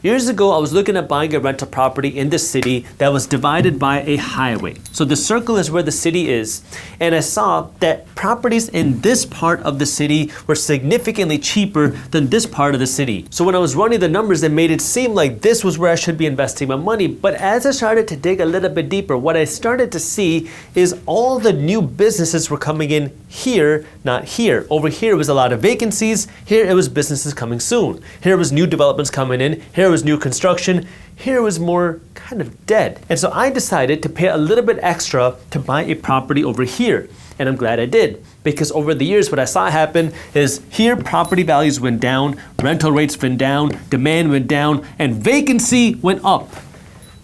Years ago, I was looking at buying a rental property in the city that was divided by a highway. So the circle is where the city is. And I saw that properties in this part of the city were significantly cheaper than this part of the city. So when I was running the numbers, it made it seem like this was where I should be investing my money. But as I started to dig a little bit deeper, what I started to see is all the new businesses were coming in here, not here. Over here was a lot of vacancies. Here it was businesses coming soon. Here was new developments coming in. Here was new construction. Here was more kind of dead. And so I decided to pay a little bit extra to buy a property over here. And I'm glad I did, because over the years what I saw happen is here property values went down, rental rates went down, demand went down, and vacancy went up.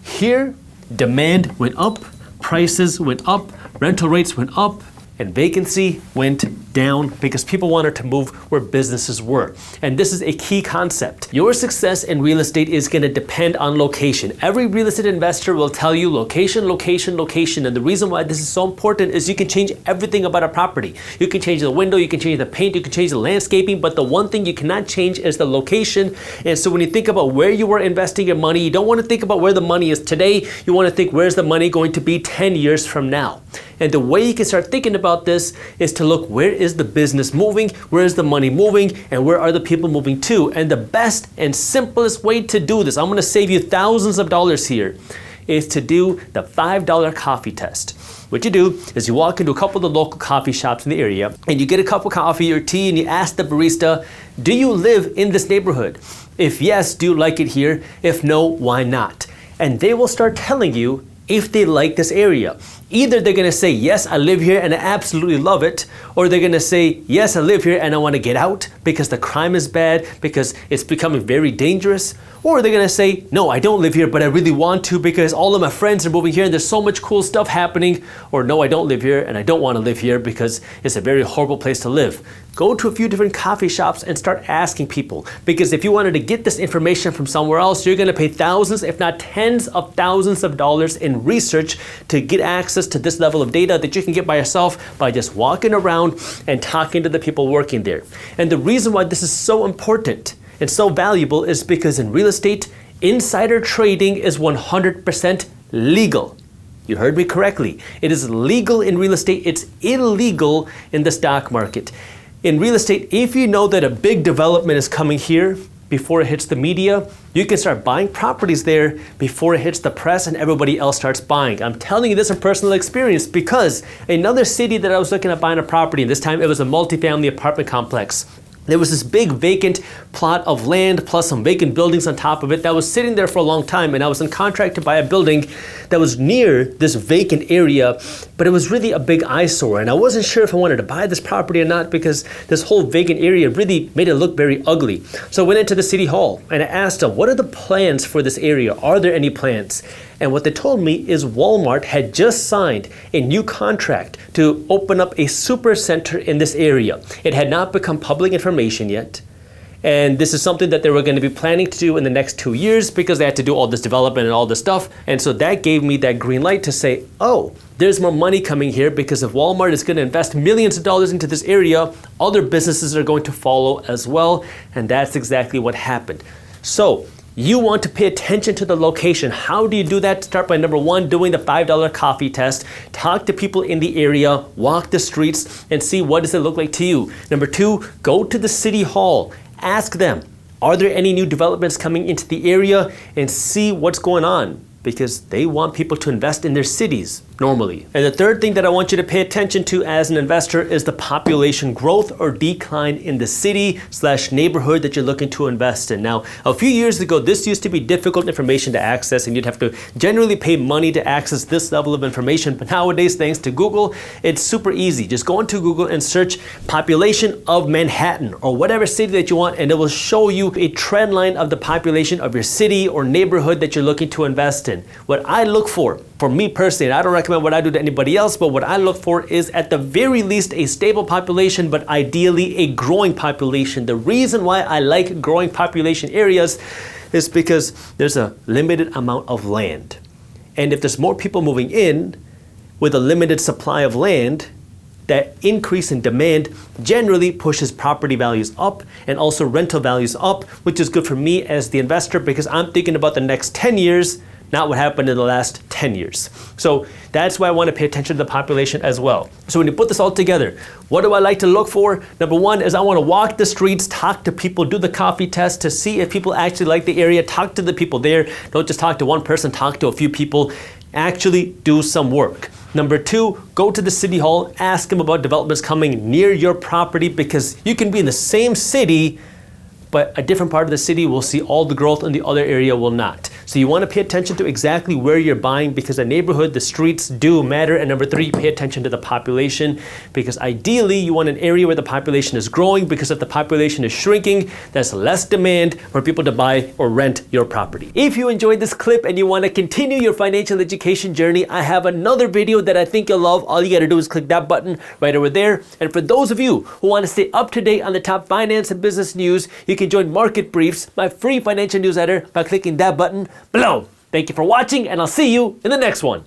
Here, demand went up, prices went up, rental rates went up, and vacancy went down because people wanted to move where businesses were. And this is a key concept. Your success in real estate is going to depend on location. Every real estate investor will tell you location, location, location. And the reason why this is so important is you can change everything about a property. You can change the window, you can change the paint, you can change the landscaping, but the one thing you cannot change is the location. And so when you think about where you are investing your money, you don't want to think about where the money is today. You want to think, where's the money going to be 10 years from now? And the way you can start thinking about this is to look, where is the business moving, where is the money moving, and where are the people moving to? And the best and simplest way to do this, I'm going to save you thousands of dollars here, is to do the $5 coffee test. What you do is you walk into a couple of the local coffee shops in the area and you get a cup of coffee or tea and you ask the barista, do you live in this neighborhood? If yes, do you like it here? If no, why not? And they will start telling you if they like this area. Either they're gonna say, yes, I live here and I absolutely love it, or they're gonna say, yes, I live here and I wanna get out because the crime is bad, because it's becoming very dangerous, or they're gonna say, no, I don't live here, but I really want to because all of my friends are moving here and there's so much cool stuff happening, or no, I don't live here and I don't wanna live here because it's a very horrible place to live. Go to a few different coffee shops and start asking people, because if you wanted to get this information from somewhere else, you're gonna pay thousands, if not tens of thousands of dollars in research to get access to this level of data that you can get by yourself by just walking around and talking to the people working there. And the reason why this is so important and so valuable is because in real estate, insider trading is 100% legal. You heard me correctly. It is legal in real estate. It's illegal in the stock market. In real estate, if you know that a big development is coming here before it hits the media, you can start buying properties there before it hits the press and everybody else starts buying. I'm telling you this from personal experience because another city that I was looking at buying a property, and this time it was a multifamily apartment complex. There was this big vacant plot of land plus some vacant buildings on top of it that was sitting there for a long time, and I was in contract to buy a building that was near this vacant area, but it was really a big eyesore, and I wasn't sure if I wanted to buy this property or not because this whole vacant area really made it look very ugly. So I went into the city hall and I asked them, what are the plans for this area? Are there any plans? And what they told me is Walmart had just signed a new contract to open up a super center in this area. It had not become public information yet. And this is something that they were going to be planning to do in the next 2 years because they had to do all this development and all this stuff. And so that gave me that green light to say, oh, there's more money coming here because if Walmart is going to invest millions of dollars into this area, other businesses are going to follow as well. And that's exactly what happened. So you want to pay attention to the location. How do you do that? Start by number one, doing the $5 coffee test. Talk to people in the area, walk the streets, and see what does it look like to you. Number two, go to the city hall. Ask them, are there any new developments coming into the area, and see what's going on, because they want people to invest in their cities normally. And the third thing that I want you to pay attention to as an investor is the population growth or decline in the city/neighborhood that you're looking to invest in. Now, a few years ago, this used to be difficult information to access and you'd have to generally pay money to access this level of information. But nowadays, thanks to Google, it's super easy. Just go into Google and search population of Manhattan or whatever city that you want, and it will show you a trend line of the population of your city or neighborhood that you're looking to invest in. What I look for me personally, and I don't recommend what I do to anybody else, but what I look for is at the very least a stable population, but ideally a growing population. The reason why I like growing population areas is because there's a limited amount of land. And if there's more people moving in with a limited supply of land, that increase in demand generally pushes property values up and also rental values up, which is good for me as the investor because I'm thinking about the next 10 years, not what happened in the last 10 years. So that's why I want to pay attention to the population as well. So when you put this all together, what do I like to look for? Number one is I want to walk the streets, talk to people, do the coffee test to see if people actually like the area, talk to the people there. Don't just talk to one person, talk to a few people. Actually do some work. Number two, go to the city hall, ask them about developments coming near your property because you can be in the same city, but a different part of the city will see all the growth and the other area will not. So you want to pay attention to exactly where you're buying because the neighborhood, the streets do matter. And number three, pay attention to the population because ideally you want an area where the population is growing because if the population is shrinking, there's less demand for people to buy or rent your property. If you enjoyed this clip and you want to continue your financial education journey, I have another video that I think you'll love. All you got to do is click that button right over there. And for those of you who want to stay up to date on the top finance and business news, you can join Market Briefs, my free financial newsletter, by clicking that button below. Thank you for watching, and I'll see you in the next one.